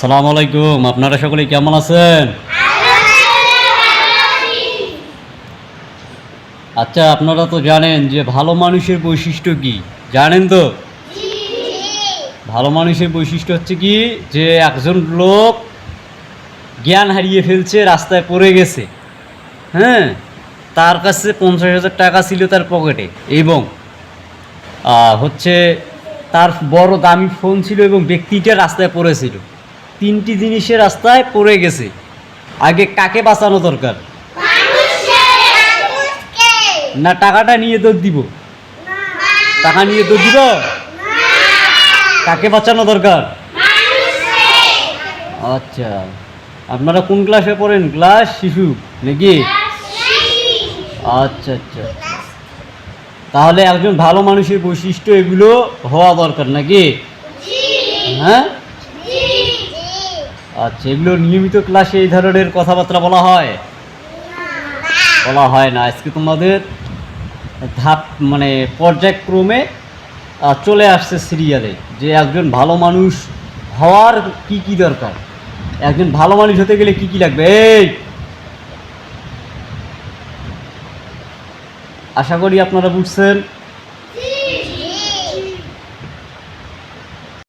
আসসালামু আলাইকুম। আপনারা সকলে কেমন আছেন? আচ্ছা, আপনারা তো জানেন যে ভালো মানুষের বৈশিষ্ট্য কি? জানেন তো? ভালো মানুষের বৈশিষ্ট্য হচ্ছে কি, যে একজন লোক জ্ঞান হারিয়ে ফেলছে, রাস্তায় পড়ে গেছে, হ্যাঁ, তার কাছে 50,000 টাকা ছিল তার পকেটে, এবং হচ্ছে তার বড় দামি ফোন ছিল, এবং ব্যক্তিটা রাস্তায় পড়েছিল। তিনটি জিনিসে রাস্তায় পড়ে গেছে। আগে কাকে বাঁচানো দরকার? না টাকাটা নিয়ে দৌড় দিব? টাকা নিয়ে দৌড় দিব? কাকে বাঁচানো দরকার? আচ্ছা, আপনারা কোন ক্লাসে পড়েন? ক্লাস শিশু নাকি? আচ্ছা আচ্ছা, তাহলে একজন ভালো মানুষের বৈশিষ্ট্য এগুলো হওয়া দরকার নাকি? হ্যাঁ, আচ্ছা, এগুলো নিয়মিত ক্লাসে এই ধরনের কথাবার্তা বলা হয়? বলা হয় না। আজকে তোমাদের ধাপ মানে পর্যায়ক্রমে চলে আসছে সিরিয়ালে, যে একজন ভালো মানুষ হওয়ার কি কি দরকার, একজন ভালো মানুষ হতে গেলে কি কি লাগবে। এই আশা করি আপনারা বুঝছেন।